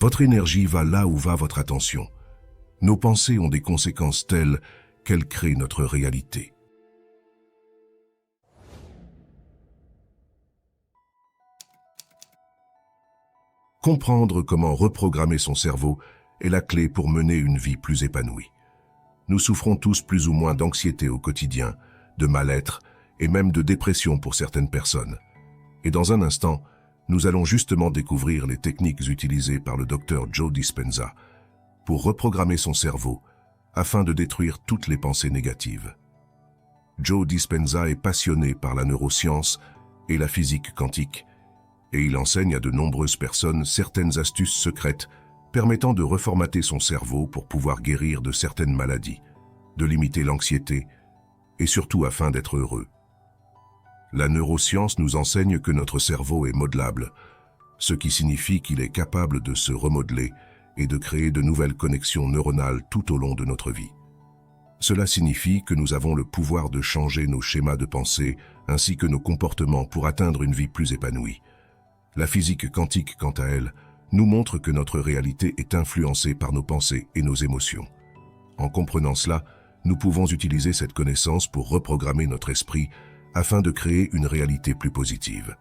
Votre énergie va là où va votre attention. Nos pensées ont des conséquences telles qu'elles créent notre réalité. Comprendre comment reprogrammer son cerveau est la clé pour mener une vie plus épanouie. Nous souffrons tous plus ou moins d'anxiété au quotidien, de mal-être et même de dépression pour certaines personnes. Et dans un instant, nous allons justement découvrir les techniques utilisées par le docteur Joe Dispenza pour reprogrammer son cerveau afin de détruire toutes les pensées négatives. Joe Dispenza est passionné par la neuroscience et la physique quantique, et il enseigne à de nombreuses personnes certaines astuces secrètes permettant de reformater son cerveau pour pouvoir guérir de certaines maladies, de limiter l'anxiété et surtout afin d'être heureux. La neuroscience nous enseigne que notre cerveau est modelable, ce qui signifie qu'il est capable de se remodeler et de créer de nouvelles connexions neuronales tout au long de notre vie. Cela signifie que nous avons le pouvoir de changer nos schémas de pensée ainsi que nos comportements pour atteindre une vie plus épanouie. La physique quantique, quant à elle, nous montre que notre réalité est influencée par nos pensées et nos émotions. En comprenant cela, nous pouvons utiliser cette connaissance pour reprogrammer notre esprit afin de créer une réalité plus positive.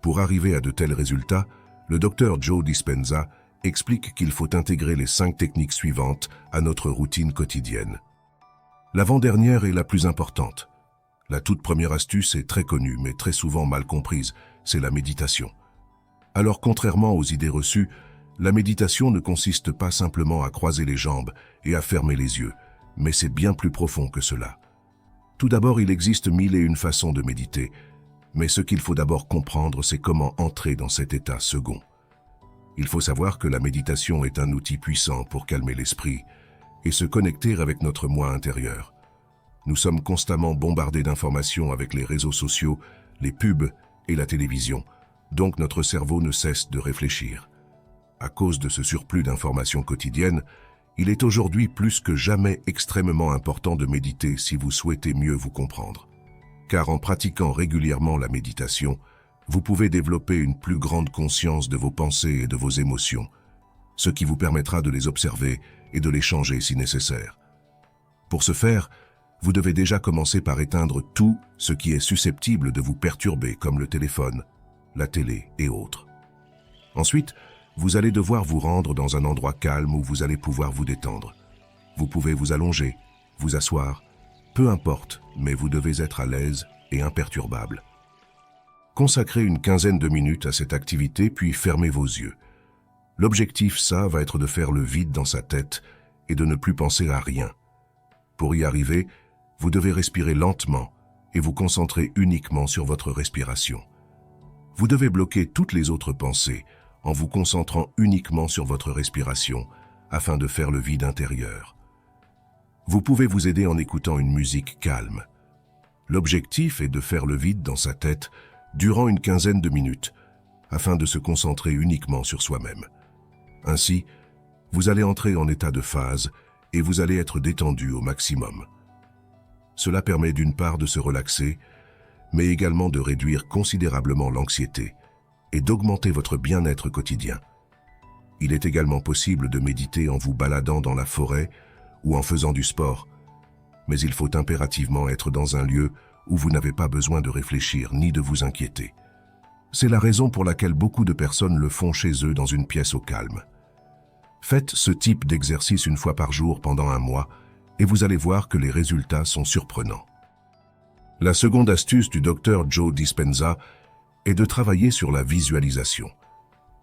Pour arriver à de tels résultats, le docteur Joe Dispenza explique qu'il faut intégrer les 5 techniques suivantes à notre routine quotidienne. L'avant-dernière est la plus importante. La toute première astuce est très connue, mais très souvent mal comprise, c'est la méditation. Alors, contrairement aux idées reçues, la méditation ne consiste pas simplement à croiser les jambes et à fermer les yeux, mais c'est bien plus profond que cela. Tout d'abord, il existe 1001 façons de méditer, mais ce qu'il faut d'abord comprendre, c'est comment entrer dans cet état second. Il faut savoir que la méditation est un outil puissant pour calmer l'esprit et se connecter avec notre moi intérieur. Nous sommes constamment bombardés d'informations avec les réseaux sociaux, les pubs et la télévision, donc notre cerveau ne cesse de réfléchir. À cause de ce surplus d'informations quotidiennes, il est aujourd'hui plus que jamais extrêmement important de méditer si vous souhaitez mieux vous comprendre. Car en pratiquant régulièrement la méditation, vous pouvez développer une plus grande conscience de vos pensées et de vos émotions, ce qui vous permettra de les observer et de les changer si nécessaire. Pour ce faire, vous devez déjà commencer par éteindre tout ce qui est susceptible de vous perturber, comme le téléphone, la télé et autres. Ensuite, vous allez devoir vous rendre dans un endroit calme où vous allez pouvoir vous détendre. Vous pouvez vous allonger, vous asseoir, peu importe, mais vous devez être à l'aise et imperturbable. Consacrez une quinzaine de minutes à cette activité, puis fermez vos yeux. L'objectif, ça, va être de faire le vide dans sa tête et de ne plus penser à rien. Pour y arriver, vous devez respirer lentement et vous concentrer uniquement sur votre respiration. Vous devez bloquer toutes les autres pensées en vous concentrant uniquement sur votre respiration afin de faire le vide intérieur. Vous pouvez vous aider en écoutant une musique calme. L'objectif est de faire le vide dans sa tête durant une quinzaine de minutes afin de se concentrer uniquement sur soi-même. Ainsi, vous allez entrer en état de phase et vous allez être détendu au maximum. Cela permet d'une part de se relaxer, mais également de réduire considérablement l'anxiété et d'augmenter votre bien-être quotidien. Il est également possible de méditer en vous baladant dans la forêt ou en faisant du sport, mais il faut impérativement être dans un lieu où vous n'avez pas besoin de réfléchir ni de vous inquiéter. C'est la raison pour laquelle beaucoup de personnes le font chez eux dans une pièce au calme. Faites ce type d'exercice une fois par jour pendant un mois et vous allez voir que les résultats sont surprenants. La seconde astuce du docteur Joe Dispenza est de travailler sur la visualisation.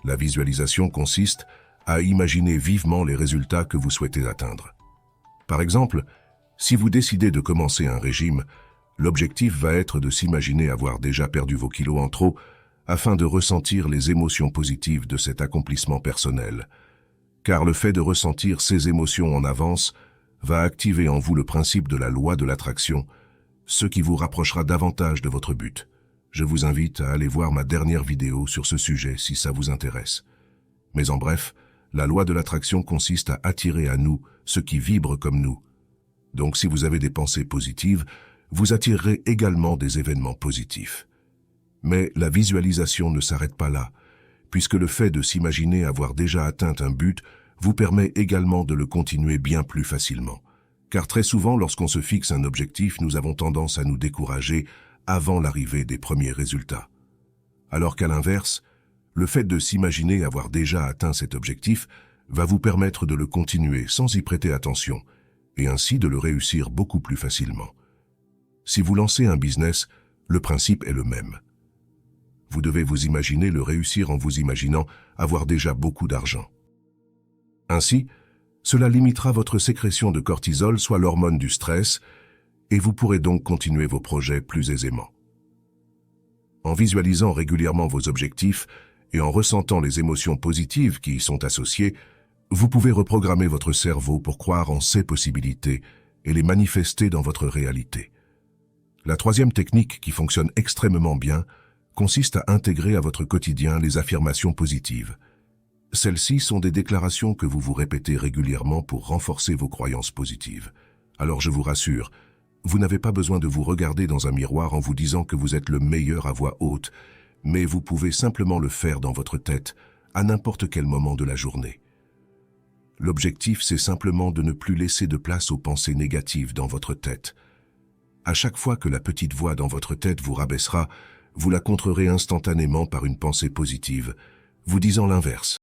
La visualisation consiste à imaginer vivement les résultats que vous souhaitez atteindre. Par exemple, si vous décidez de commencer un régime, l'objectif va être de s'imaginer avoir déjà perdu vos kilos en trop afin de ressentir les émotions positives de cet accomplissement personnel. Car le fait de ressentir ces émotions en avance va activer en vous le principe de la loi de l'attraction, ce qui vous rapprochera davantage de votre but. Je vous invite à aller voir ma dernière vidéo sur ce sujet si ça vous intéresse. Mais en bref, la loi de l'attraction consiste à attirer à nous ce qui vibre comme nous. Donc si vous avez des pensées positives, vous attirerez également des événements positifs. Mais la visualisation ne s'arrête pas là, puisque le fait de s'imaginer avoir déjà atteint un but vous permet également de le continuer bien plus facilement. Car très souvent, lorsqu'on se fixe un objectif, nous avons tendance à nous décourager avant l'arrivée des premiers résultats. Alors qu'à l'inverse, le fait de s'imaginer avoir déjà atteint cet objectif va vous permettre de le continuer sans y prêter attention, et ainsi de le réussir beaucoup plus facilement. Si vous lancez un business, le principe est le même. Vous devez vous imaginer le réussir en vous imaginant avoir déjà beaucoup d'argent. Ainsi, cela limitera votre sécrétion de cortisol, soit l'hormone du stress, et vous pourrez donc continuer vos projets plus aisément. En visualisant régulièrement vos objectifs et en ressentant les émotions positives qui y sont associées, vous pouvez reprogrammer votre cerveau pour croire en ces possibilités et les manifester dans votre réalité. La troisième technique qui fonctionne extrêmement bien consiste à intégrer à votre quotidien les affirmations positives. Celles-ci sont des déclarations que vous vous répétez régulièrement pour renforcer vos croyances positives. Alors je vous rassure, vous n'avez pas besoin de vous regarder dans un miroir en vous disant que vous êtes le meilleur à voix haute, mais vous pouvez simplement le faire dans votre tête à n'importe quel moment de la journée. L'objectif, c'est simplement de ne plus laisser de place aux pensées négatives dans votre tête. À chaque fois que la petite voix dans votre tête vous rabaissera, vous la contrerez instantanément par une pensée positive, vous disant l'inverse.